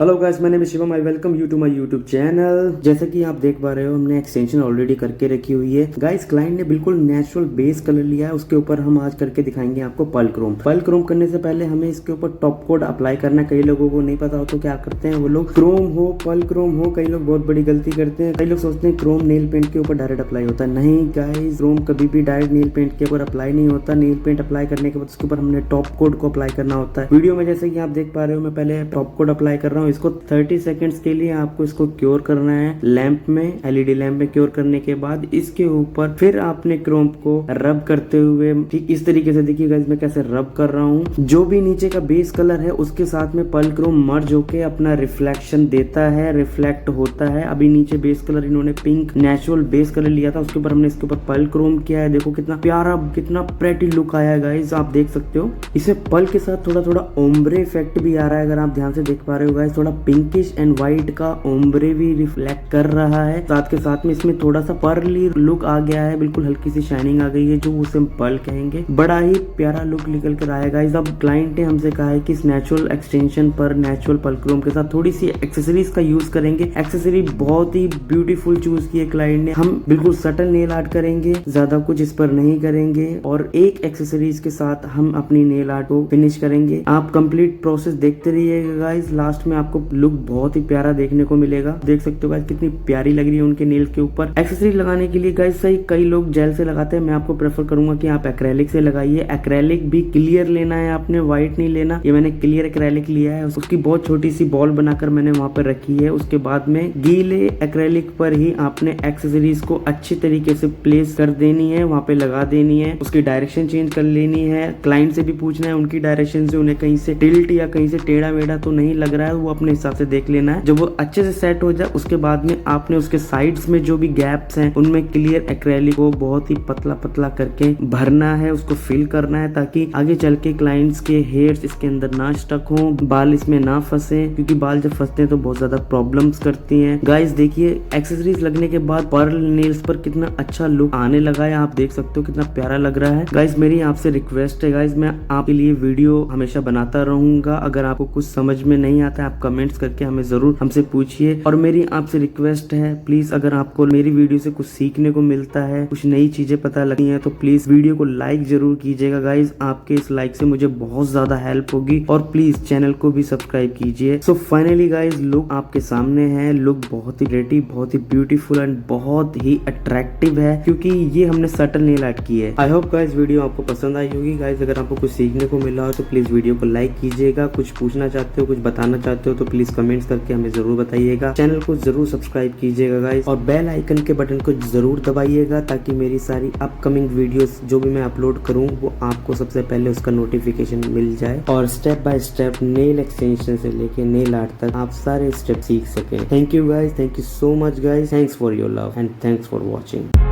Hello guys, मैंने Shivam, I welcome you to my YouTube channel. जैसा कि आप देख पा रहे हो, हमने एक्सटेंशन ऑलरेडी करके रखी हुई है। गाइस, क्लाइंट ने बिल्कुल नेचुरल बेस कलर लिया है, उसके ऊपर हम आज करके दिखाएंगे आपको पर्ल क्रोम। पर्ल क्रोम करने से पहले हमें इसके ऊपर टॉप कोड अप्लाई करना। कई लोगों को नहीं पता हो तो क्या करते हैं वो लोग, क्रोम हो पर्ल क्रोम हो, कई लोग बहुत बड़ी गलती करते हैं। कई लोग सोचते हैं क्रोम नेल पेंट के ऊपर डायरेक्ट अप्लाई होता है। नहीं गाइस, क्रोम कभी भी डायरेक्ट नेल पेंट के ऊपर अप्लाई नहीं होता। नेल पेंट अप्लाई करने के बाद उसके ऊपर हमने टॉप कोड को अप्लाई करना होता है। वीडियो में जैसे कि आप देख पा रहे हो, मैं पहले टॉप कोड अप्लाई कर रहा हूँ। इसको 30 सेकंड्स के लिए आपको इसको क्योर करना है लैंप में, एलईडी लैंप में। क्योर करने के बाद इसके ऊपर फिर आपने क्रोम को रब करते हुए ठीक इस तरीके से, देखिएगा इसमें कैसे रब कर रहा हूँ। जो भी नीचे का बेस कलर है उसके साथ में पर्ल क्रोम मर्ज होके अपना रिफ्लेक्शन देता है, रिफ्लेक्ट होता है। अभी नीचे बेस कलर इन्होंने पिंक नेचुरल बेस कलर लिया था, उसके ऊपर हमने इसके ऊपर पर्ल क्रोम किया है। देखो कितना प्यारा, कितना प्रेटी लुक आया है गाइस, आप देख सकते हो। इसमें पर्ल के साथ थोड़ा थोड़ा ओम्ब्रे इफेक्ट भी आ रहा है, अगर आप ध्यान से देख पा रहे हो गाइस। थोड़ा पिंकिश एंड व्हाइट का ओम्ब्रे भी रिफ्लेक्ट कर रहा है। साथ के साथ में इसमें थोड़ा सा पर्ली लुक आ गया है, बिल्कुल हल्की सी शाइनिंग आ गई है, जो उसे पर्ल कहेंगे। बड़ा ही प्यारा लुक निकल कर आएगा। अब क्लाइंट ने हमसे कहा है कि इस नेचुरल एक्सटेंशन पर नेचुरल पर्ल क्रोम के साथ थोड़ी सी एक्सेसरीज का यूज करेंगे। एक्सेसरी बहुत ही ब्यूटीफुल चूज की है क्लाइंट ने। हम बिल्कुल सटल नेल आर्ट करेंगे, ज्यादा कुछ इस पर नहीं करेंगे, और एक एक्सेसरीज के साथ हम अपनी नेल आर्ट को फिनिश करेंगे। आप कंप्लीट प्रोसेस देखते रहिएगा गाइस, लास्ट में आपको लुक बहुत ही प्यारा देखने को मिलेगा। देख सकते हो गाइस कितनी प्यारी लग रही है उनके नेल के ऊपर। एक्सेसरी लगाने के लिए गाइस सही कई लोग जेल से लगाते हैं, मैं आपको प्रेफर करूंगा कि आप एक्रेलिक से लगाइए। एक्रेलिक भी क्लियर लेना है आपने, व्हाइट नहीं लेना। ये मैंने क्लियर एक्रेलिक लिया है, उसकी बहुत छोटी सी बॉल बनाकर मैंने वहां पर रखी है। उसके बाद में गीले एक्रेलिक पर ही आपने एक्सेसरीज को अच्छी तरीके से प्लेस कर देनी है, वहां पे लगा देनी है। उसकी डायरेक्शन चेंज कर लेनी है। क्लाइंट से भी पूछना है उनकी डायरेक्शन से, उन्हें कहीं से टिल्ट या कहीं से टेढ़ा मेढ़ा तो नहीं लग रहा है, वो अपने हिसाब से देख लेना है। जब वो अच्छे से सेट हो जाए उसके बाद में आपने उसके साइड्स में जो भी गैप्स हैं उनमें क्लियर एक्रेलिक को बहुत ही पतला पतला करके भरना है, उसको फिल करना है, ताकि आगे चल के क्लाइंट्स के हेयर्स इसके अंदर ना स्टक हो, बाल इसमें ना फंसे, क्योंकि बाल जब फंसते हैं तो बहुत ज्यादा प्रॉब्लम्स करती हैं। गाइस देखिए एक्सेसरीज लगने के बाद पर्ल नेल्स पर कितना अच्छा लुक आने लगा है, आप देख सकते हो कितना प्यारा लग रहा है। गाइस मेरी आपसे रिक्वेस्ट है गाइस, मैं आपके लिए वीडियो हमेशा बनाता रहूंगा। अगर आपको कुछ समझ में नहीं आता है आप कमेंट्स करके हमें जरूर हमसे पूछिए। और मेरी आपसे रिक्वेस्ट है, प्लीज अगर आपको मेरी वीडियो से कुछ सीखने को मिलता है, कुछ नई चीजें पता लगती हैं, तो प्लीज वीडियो को लाइक जरूर कीजिएगा गाइज। आपके इस लाइक से मुझे बहुत ज्यादा हेल्प होगी। और प्लीज चैनल को भी सब्सक्राइब कीजिए। सो फाइनली गाइज लुक आपके सामने है। लुक बहुत ही प्रेटी, बहुत ही ब्यूटीफुल एंड बहुत ही अट्रैक्टिव है, क्योंकि ये हमने सटल नेल आर्ट की है। आई होप गाइज वीडियो आपको पसंद आई होगी। गाइज अगर आपको कुछ सीखने को मिला हो तो प्लीज वीडियो को लाइक कीजिएगा। कुछ पूछना चाहते हो, कुछ बताना चाहते हो तो प्लीज कमेंट्स करके हमें जरूर बताइएगा। चैनल को जरूर सब्सक्राइब कीजिएगा गाइस, और बेल आइकन के बटन को जरूर दबाइएगा, ताकि मेरी सारी अपकमिंग वीडियोस जो भी मैं अपलोड करूं वो आपको सबसे पहले उसका नोटिफिकेशन मिल जाए, और step by step nail extension से लेके नेल आर्ट तक आप सारे स्टेप सीख सके। Thank you guys, thank you so much guys, thanks for your love and thanks for watching.